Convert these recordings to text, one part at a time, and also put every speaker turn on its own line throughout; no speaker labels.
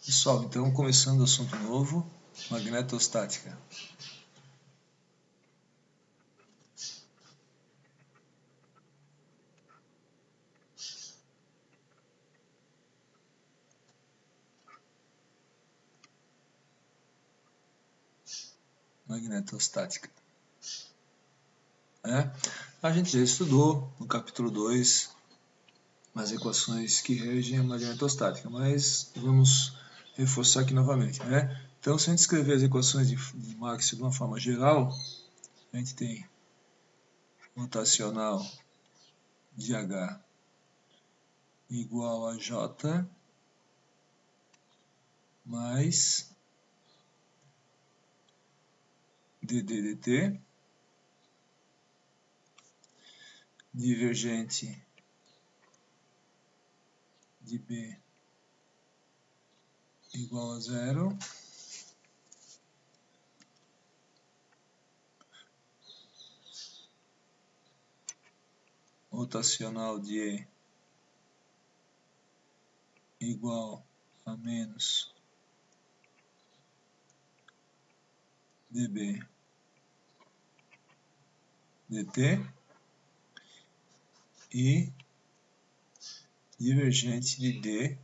Pessoal, então começando o assunto novo, magnetostática. Magnetostática. A gente já estudou no capítulo 2 as equações que regem a magnetostática, mas vamos reforçar aqui novamente. Então, se a gente escrever as equações de Maxwell de uma forma geral, a gente tem rotacional de H igual a J mais dt, divergente de B igual a zero, rotacional de E igual a menos dB dt e divergente de D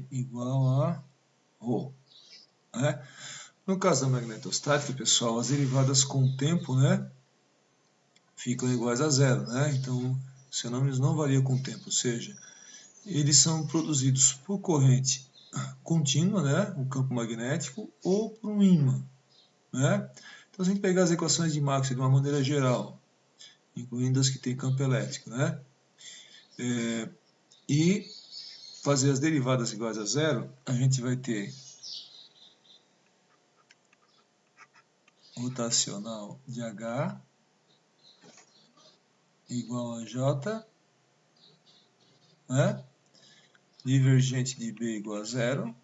igual a ρ. No caso da magnetostática, pessoal, as derivadas com o tempo, ficam iguais a zero, Então, os fenômenos não variam com o tempo, ou seja, eles são produzidos por corrente contínua, um campo magnético, ou por um ímã, Então, se a gente pegar as equações de Maxwell de uma maneira geral, incluindo as que têm campo elétrico, e fazer as derivadas iguais a zero, a gente vai ter rotacional de H igual a J, divergente de B igual a zero,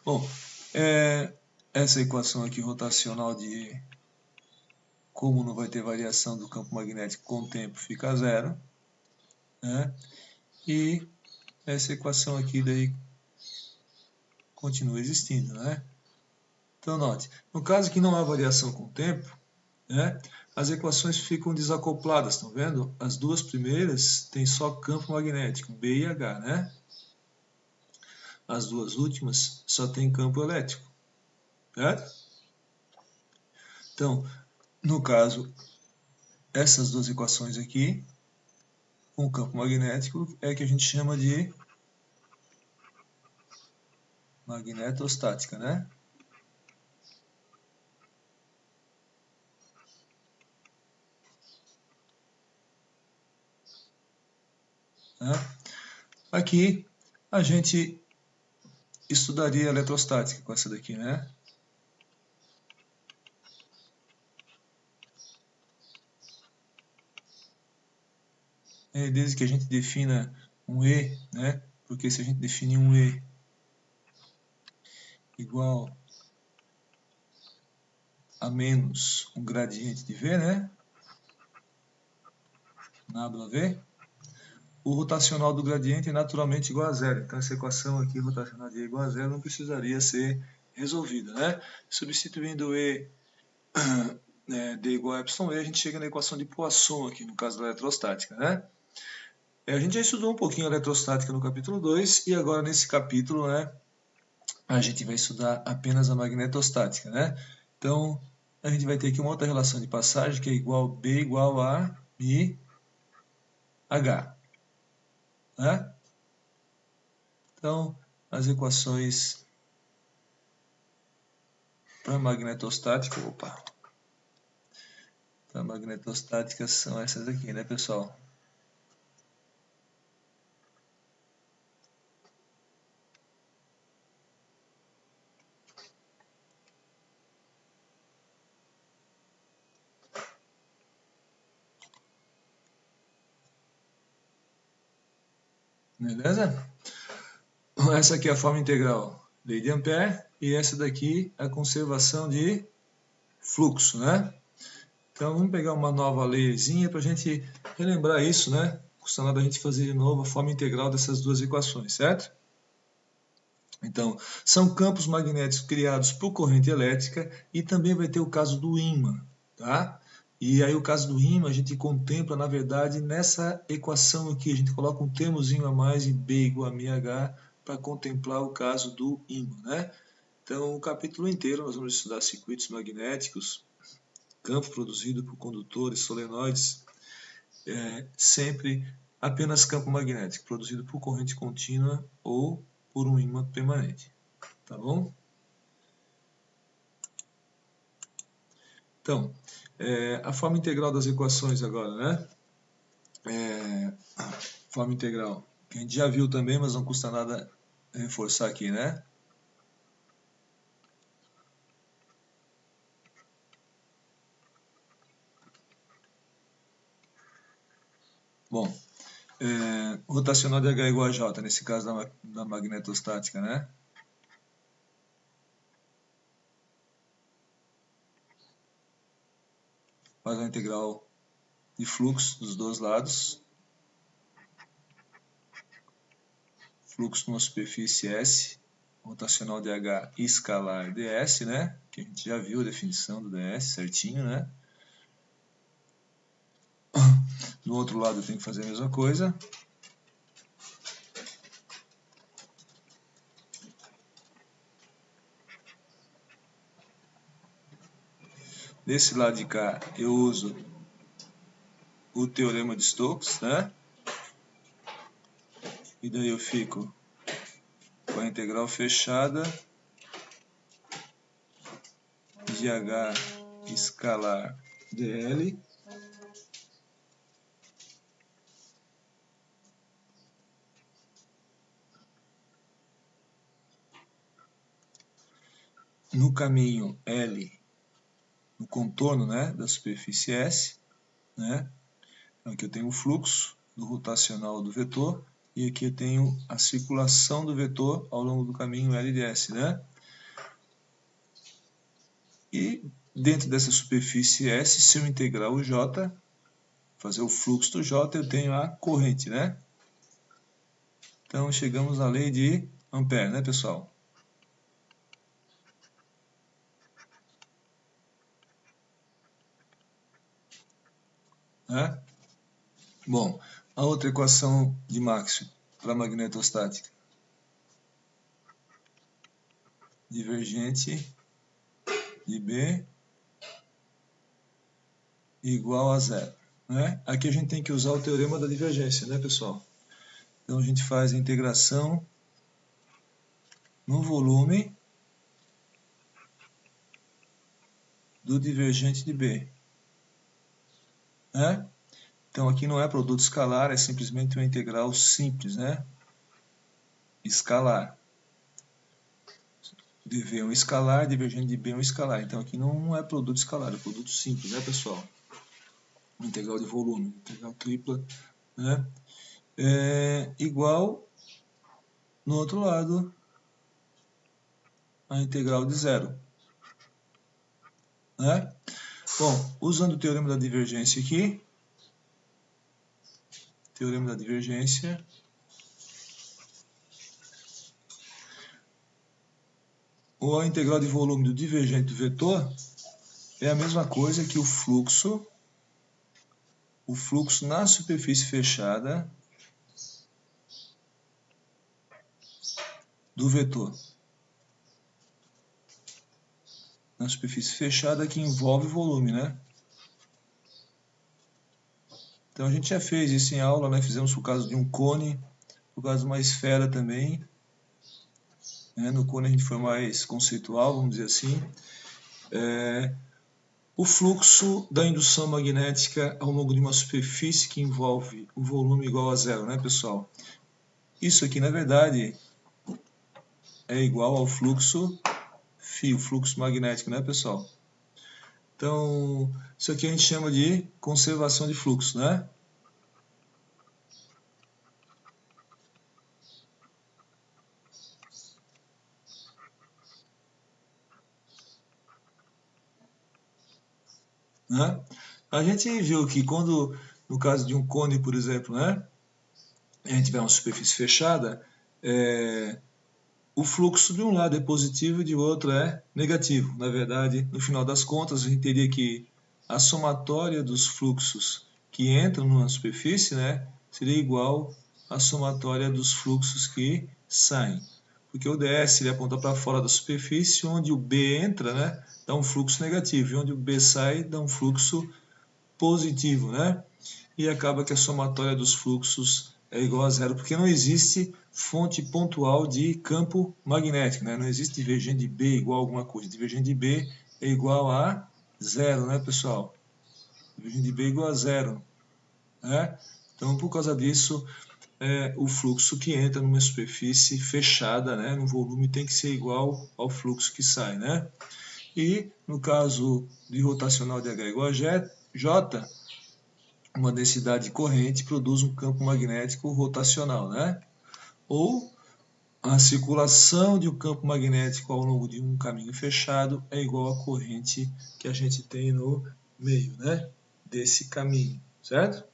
Bom, essa equação aqui rotacional de E, como não vai ter variação do campo magnético com o tempo, fica zero, e essa equação aqui daí continua existindo, Então note, no caso que não há variação com o tempo, as equações ficam desacopladas, estão vendo? As duas primeiras têm só campo magnético, B e H, As duas últimas só têm campo elétrico, certo? Então, no caso, essas duas equações aqui, com campo magnético, é que a gente chama de magnetostática, Aqui a gente estudaria eletrostática com essa daqui, Desde que a gente defina um E, Porque se a gente definir um E igual a menos um gradiente de V, nabla V, o rotacional do gradiente é naturalmente igual a zero. Então essa equação aqui, rotacional de E igual a zero, não precisaria ser resolvida, Substituindo E D igual a εE, a gente chega na equação de Poisson aqui, no caso da eletrostática, A gente já estudou um pouquinho a eletrostática no capítulo 2 e agora nesse capítulo, a gente vai estudar apenas a magnetostática, Então, a gente vai ter aqui uma outra relação de passagem que é igual B igual a I H, Então, as equações para magnetostática, para magnetostática são essas aqui, pessoal? Beleza? Essa aqui é a forma integral, lei de Ampère, e essa daqui é a conservação de fluxo, Então vamos pegar uma nova layerzinha para a gente relembrar isso, né? Não custa nada a gente fazer de novo a forma integral dessas duas equações, certo? Então, são campos magnéticos criados por corrente elétrica e também vai ter o caso do ímã, tá? E aí o caso do ímã a gente contempla, na verdade, nessa equação aqui, a gente coloca um termozinho a mais em B igual a μH para contemplar o caso do ímã, né? Então, o capítulo inteiro nós vamos estudar circuitos magnéticos, campo produzido por condutores, solenoides, sempre apenas campo magnético, produzido por corrente contínua ou por um ímã permanente, tá bom? Então, a forma integral das equações agora, né? Forma integral, que a gente já viu também, mas não custa nada reforçar aqui, né? Bom, rotacional de H igual a J, nesse caso da magnetostática, né? Faz a integral de fluxo dos dois lados. Fluxo numa superfície S, rotacional de H escalar ds, né? Que a gente já viu a definição do ds certinho, né? Do outro lado eu tenho que fazer a mesma coisa. Desse lado de cá eu uso o teorema de Stokes, né? E daí eu fico com a integral fechada de H escalar dl no caminho L, no contorno, né, da superfície S, né? Então aqui eu tenho o fluxo do rotacional do vetor e aqui eu tenho a circulação do vetor ao longo do caminho LDS, né? E dentro dessa superfície S, se eu integrar o J, fazer o fluxo do J, eu tenho a corrente, né? Então chegamos à lei de Ampère, né, pessoal? Né? Bom, a outra equação de Maxwell para a magnetostática. Divergente de B igual a zero, né? Aqui a gente tem que usar o teorema da divergência, né, pessoal? Então a gente faz a integração no volume do divergente de B, né? Então aqui não é produto escalar, é simplesmente uma integral simples, né? Escalar. dV é um escalar, divergente de B é um escalar. Então aqui não é produto escalar, é produto simples, né, pessoal? Uma integral de volume, integral tripla, né? Igual no outro lado a integral de zero, né? Bom, usando o teorema da divergência aqui, teorema da divergência, ou a integral de volume do divergente do vetor é a mesma coisa que o fluxo na superfície fechada do vetor. Na superfície fechada que envolve volume, né? Então a gente já fez isso em aula, né? Fizemos por causa de um cone, por causa de uma esfera também. Né? No cone a gente foi mais conceitual, vamos dizer assim. O fluxo da indução magnética ao longo de uma superfície que envolve o volume igual a zero, né, pessoal? Isso aqui, na verdade, é igual ao fluxo φ, o fluxo magnético, né, pessoal? Então, isso aqui a gente chama de conservação de fluxo, né? A gente viu que quando, no caso de um cone, por exemplo, né, a gente tiver uma superfície fechada, o fluxo de um lado é positivo e de outro é negativo. Na verdade, no final das contas, a gente teria que a somatória dos fluxos que entram numa superfície, né, seria igual à somatória dos fluxos que saem. Porque o ds ele aponta para fora da superfície, onde o B entra, né, dá um fluxo negativo, e onde o B sai, dá um fluxo positivo, né? E acaba que a somatória dos fluxos é igual a zero, porque não existe fonte pontual de campo magnético, né? Não existe divergente de B igual a alguma coisa. Divergente de B é igual a zero, né, pessoal? Divergente de B é igual a zero, né? Então, por causa disso, o fluxo que entra numa superfície fechada, né, no volume, tem que ser igual ao fluxo que sai, né? E, no caso de rotacional de H igual a J, uma densidade corrente produz um campo magnético rotacional, né? Ou a circulação de um campo magnético ao longo de um caminho fechado é igual à corrente que a gente tem no meio, né, desse caminho, certo?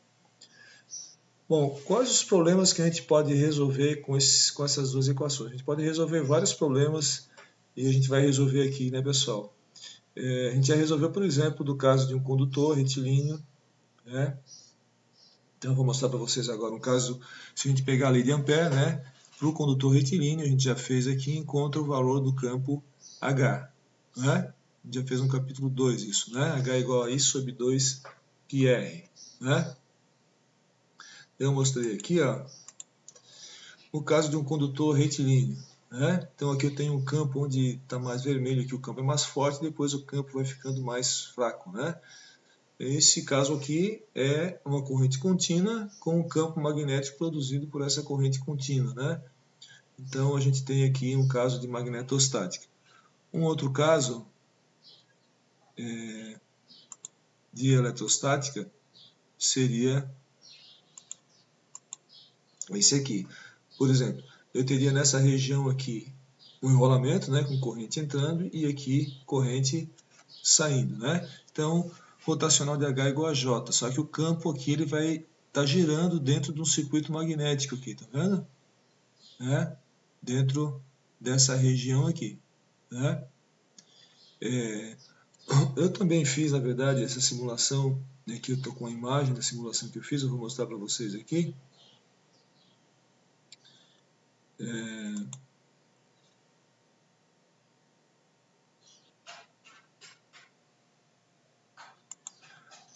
Bom, quais os problemas que a gente pode resolver com essas duas equações? A gente pode resolver vários problemas e a gente vai resolver aqui, né, pessoal? A gente já resolveu, por exemplo, do caso de um condutor retilíneo, né? Então, eu vou mostrar para vocês agora um caso, se a gente pegar a lei de Ampère, né, para o condutor retilíneo, a gente já fez aqui, encontra o valor do campo H. Né? A gente já fez no capítulo 2 isso, né? H é igual a I sobre 2 πr. Né? Eu mostrei aqui, ó, o caso de um condutor retilíneo. Né? Então aqui eu tenho um campo onde está mais vermelho, aqui o campo é mais forte, depois o campo vai ficando mais fraco. Né? Esse caso aqui é uma corrente contínua com um campo magnético produzido por essa corrente contínua, né? Então a gente tem aqui um caso de magnetostática. Um outro caso de eletrostática seria esse aqui. Por exemplo, eu teria nessa região aqui um enrolamento, né, com corrente entrando e aqui corrente saindo, né? Então, rotacional de H igual a J, só que o campo aqui ele vai estar girando dentro de um circuito magnético aqui, tá vendo? Né? Dentro dessa região aqui, né? Eu também fiz, na verdade, essa simulação, aqui eu estou com a imagem da simulação que eu fiz, eu vou mostrar para vocês aqui.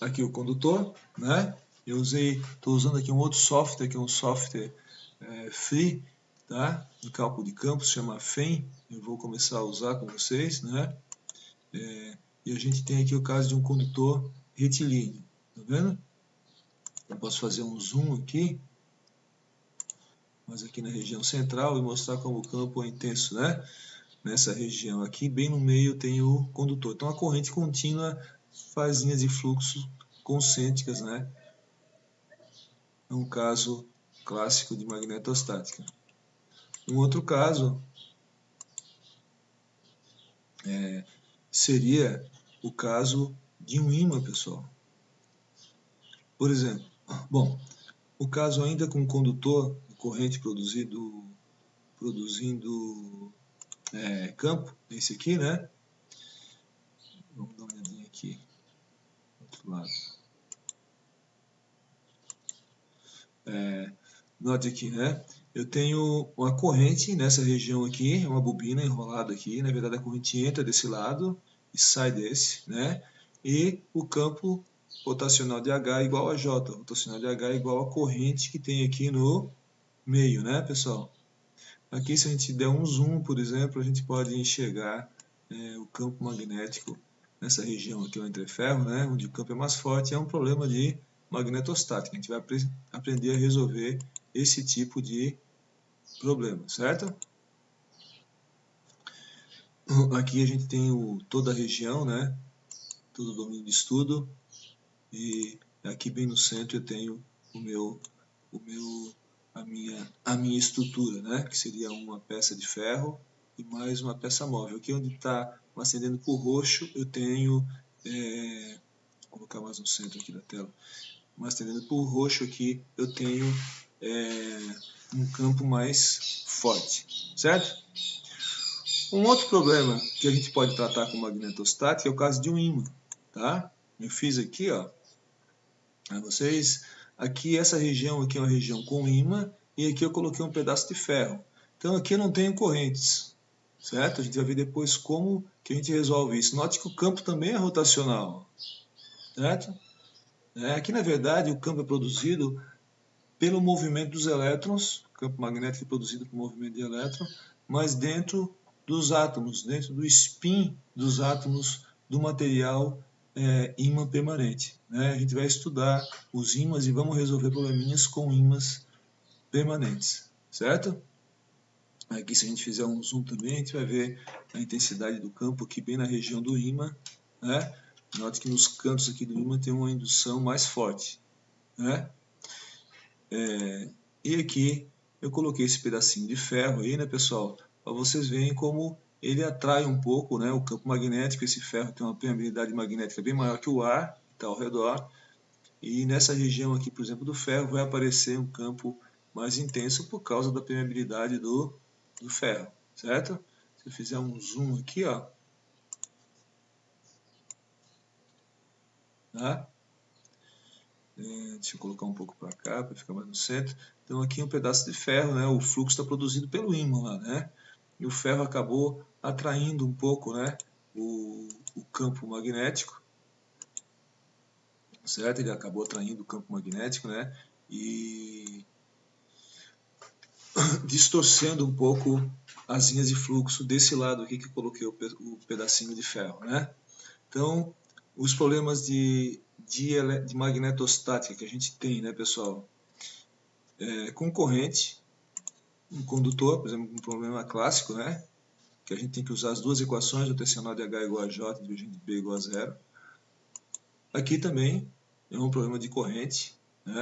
Aqui o condutor, né? Estou usando aqui um outro software, que é um software free, tá? De cálculo de campo, se chama FEM, eu vou começar a usar com vocês, né? E a gente tem aqui o caso de um condutor retilíneo, tá vendo? Eu posso fazer um zoom aqui, mas aqui na região central e mostrar como o campo é intenso, né? Nessa região aqui, bem no meio tem o condutor. Então a corrente contínua faz linhas de fluxo concêntricas, né? É um caso clássico de magnetostática. Um outro caso seria o caso de um ímã, pessoal. Por exemplo, bom, o caso ainda com condutor, corrente produzindo campo, esse aqui, né? Vamos dar uma olhadinha aqui, do outro lado. Note aqui, né? Eu tenho uma corrente nessa região aqui, uma bobina enrolada aqui. Na verdade, a corrente entra desse lado e sai desse, né? E o campo rotacional de H é igual a J. Rotacional de H é igual a corrente que tem aqui no meio, né, pessoal? Aqui, se a gente der um zoom, por exemplo, a gente pode enxergar o campo magnético nessa região aqui, o entreferro, né? Onde o campo é mais forte. É um problema de magnetostática. A gente vai aprender a resolver esse tipo de problema, certo? Aqui a gente tem toda a região, né? Todo o domínio de estudo. E aqui bem no centro eu tenho a minha estrutura, né? Que seria uma peça de ferro e mais uma peça móvel. Aqui onde está acendendo por roxo eu tenho Vou colocar mais no centro aqui da tela. Mas tendendo para o roxo aqui, eu tenho um campo mais forte, certo? Um outro problema que a gente pode tratar com magnetostática é o caso de um ímã, tá? Eu fiz aqui, ó, para vocês, aqui essa região aqui é uma região com ímã e aqui eu coloquei um pedaço de ferro. Então aqui eu não tenho correntes, certo? A gente vai ver depois como que a gente resolve isso. Note que o campo também é rotacional, certo? Aqui na verdade o campo é produzido pelo movimento dos elétrons, o campo magnético é produzido pelo movimento de elétrons, mas dentro dos átomos, dentro do spin dos átomos do material ímã permanente. A gente vai estudar os ímãs e vamos resolver probleminhas com ímãs permanentes, certo? Aqui se a gente fizer um zoom também, a gente vai ver a intensidade do campo aqui bem na região do ímã. Note que nos cantos aqui do ímã tem uma indução mais forte. E aqui eu coloquei esse pedacinho de ferro aí, pessoal, para vocês verem como ele atrai um pouco, o campo magnético. Esse ferro tem uma permeabilidade magnética bem maior que o ar que está ao redor. E nessa região aqui, por exemplo, do ferro, vai aparecer um campo mais intenso por causa da permeabilidade do ferro, certo? Se eu fizer um zoom aqui, ó, tá? Deixa eu colocar um pouco para cá, para ficar mais no centro. Então aqui um pedaço de ferro, o fluxo está produzido pelo ímã lá, E o ferro acabou atraindo um pouco, o campo magnético, certo? Ele acabou atraindo o campo magnético, E distorcendo um pouco as linhas de fluxo desse lado aqui que eu coloquei o pedacinho de ferro, Então, os problemas de magnetostática que a gente tem, pessoal, com corrente, um condutor, por exemplo, um problema clássico, que a gente tem que usar as duas equações, o tensional de H igual a J, dividido de B igual a zero. Aqui também é um problema de corrente,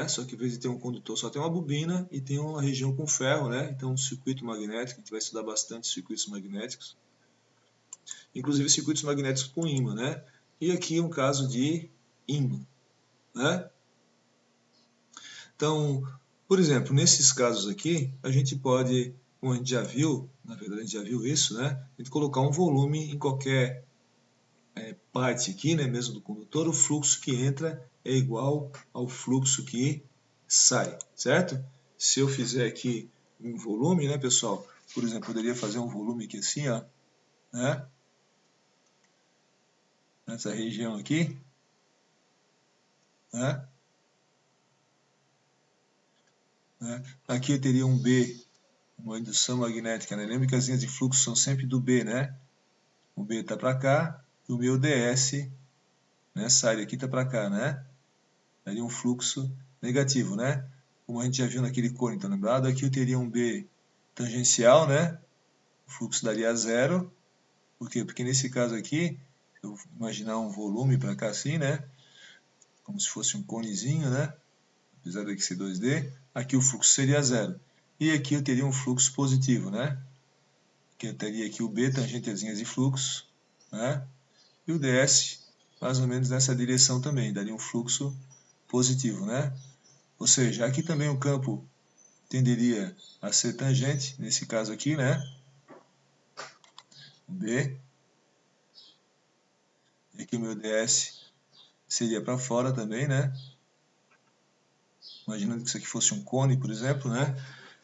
só que em vez de ter um condutor, só tem uma bobina e tem uma região com ferro, Então um circuito magnético, a gente vai estudar bastante circuitos magnéticos, inclusive circuitos magnéticos com ímã, E aqui um caso de ímã, Então, por exemplo, nesses casos aqui, a gente pode, como a gente já viu, na verdade a gente já viu isso, A gente colocar um volume em qualquer parte aqui, mesmo do condutor, o fluxo que entra é igual ao fluxo que sai, certo? Se eu fizer aqui um volume, pessoal, por exemplo, poderia fazer um volume aqui assim, ó, nessa região aqui, Aqui eu teria um B, uma indução magnética, Lembra que as linhas de fluxo são sempre do B, O B está para cá e o meu DS, sai daqui está para cá, Daria um fluxo negativo, Como a gente já viu naquele cone, tá lembrado? Aqui eu teria um B tangencial, O fluxo daria zero. Por quê? Porque nesse caso aqui, eu vou imaginar um volume para cá assim, Como se fosse um conezinho, Apesar daqui ser 2D, aqui o fluxo seria zero. E aqui eu teria um fluxo positivo, Que eu teria aqui o B, tangente às linhas de fluxo, E o DS, mais ou menos nessa direção também, daria um fluxo positivo, Ou seja, aqui também o campo tenderia a ser tangente, nesse caso aqui, B. E aqui o meu DS seria para fora também, Imaginando que isso aqui fosse um cone, por exemplo,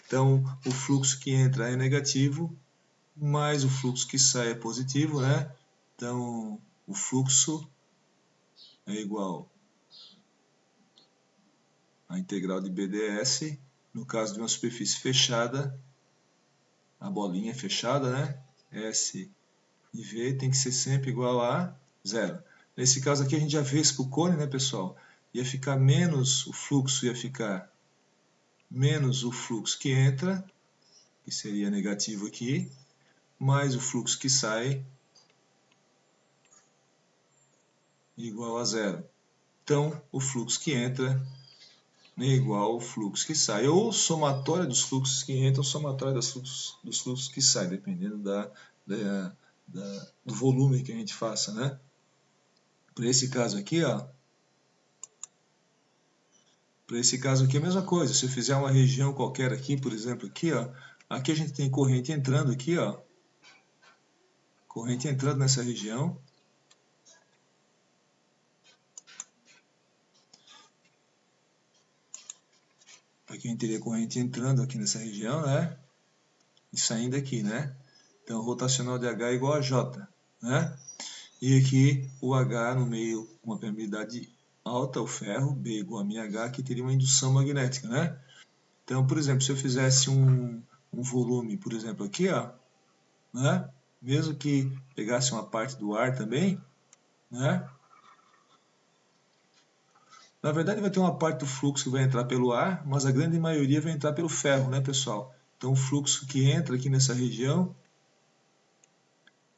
Então, o fluxo que entra é negativo, mas o fluxo que sai é positivo, Então, o fluxo é igual a integral de BDS, no caso de uma superfície fechada, a bolinha é fechada, S e V tem que ser sempre igual a zero. Nesse caso aqui a gente já fez para o cone, pessoal? Ia ficar menos o fluxo, ia ficar menos o fluxo que entra, que seria negativo aqui, mais o fluxo que sai, igual a zero. Então, o fluxo que entra é igual ao fluxo que sai, ou somatória dos fluxos que entram, somatória dos fluxos que saem, dependendo do volume que a gente faça, Por esse caso aqui, ó, Para esse caso aqui é a mesma coisa. Se eu fizer uma região qualquer aqui, por exemplo, aqui, ó, aqui a gente tem corrente entrando aqui, ó, corrente entrando nessa região. Aqui a gente teria corrente entrando aqui nessa região, né? E saindo aqui, né? Então, rotacional de H é igual a J, né? E aqui o H no meio, uma permeabilidade alta, o ferro, B igual a μH, que teria uma indução magnética, né? Então, por exemplo, se eu fizesse um volume, por exemplo, aqui, ó, né? Mesmo que pegasse uma parte do ar também, né? Na verdade, vai ter uma parte do fluxo que vai entrar pelo ar, mas a grande maioria vai entrar pelo ferro, né, pessoal? Então, o fluxo que entra aqui nessa região,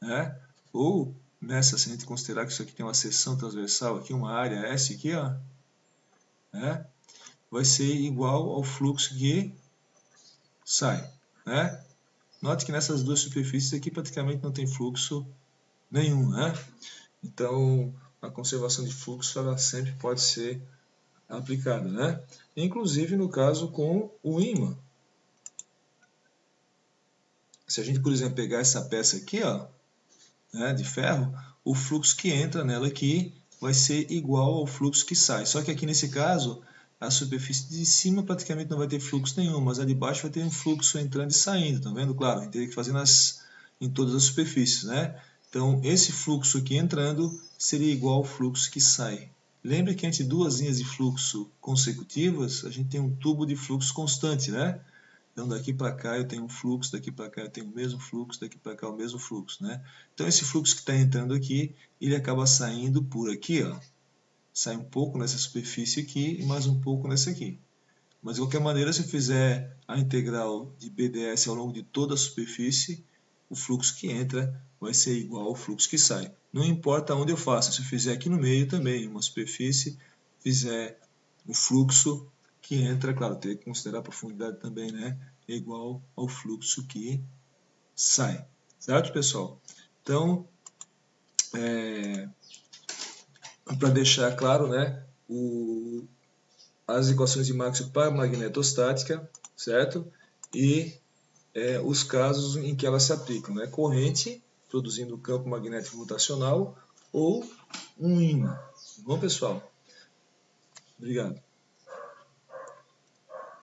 né? Ou nessa, se a gente considerar que isso aqui tem uma seção transversal, aqui uma área S aqui, ó, né? Vai ser igual ao fluxo que sai, né? Note que nessas duas superfícies aqui praticamente não tem fluxo nenhum, né? Então, a conservação de fluxo ela sempre pode ser aplicada, né? Inclusive no caso com o ímã. Se a gente, por exemplo, pegar essa peça aqui, ó, né, de ferro, o fluxo que entra nela aqui vai ser igual ao fluxo que sai. Só que aqui nesse caso, a superfície de cima praticamente não vai ter fluxo nenhum, mas a de baixo vai ter um fluxo entrando e saindo, tá vendo? Claro, a gente teria que fazer em todas as superfícies, né? Então, esse fluxo aqui entrando seria igual ao fluxo que sai. Lembre que entre duas linhas de fluxo consecutivas, a gente tem um tubo de fluxo constante, né? Então, daqui para cá eu tenho um fluxo, daqui para cá eu tenho o mesmo fluxo, daqui para cá o mesmo fluxo, né? Então, esse fluxo que está entrando aqui, ele acaba saindo por aqui, ó. Sai um pouco nessa superfície aqui e mais um pouco nessa aqui. Mas, de qualquer maneira, se eu fizer a integral de BDS ao longo de toda a superfície, o fluxo que entra vai ser igual ao fluxo que sai. Não importa onde eu faça, se eu fizer aqui no meio também, uma superfície, fizer o fluxo que entra, claro, tem que considerar a profundidade também, né? É igual ao fluxo que sai. Certo, pessoal? Então, para deixar claro, né? As equações de Maxwell para magnetostática, certo? E os casos em que elas se aplicam, né? Corrente, produzindo campo magnético rotacional, ou um ímã. Bom, pessoal? Obrigado.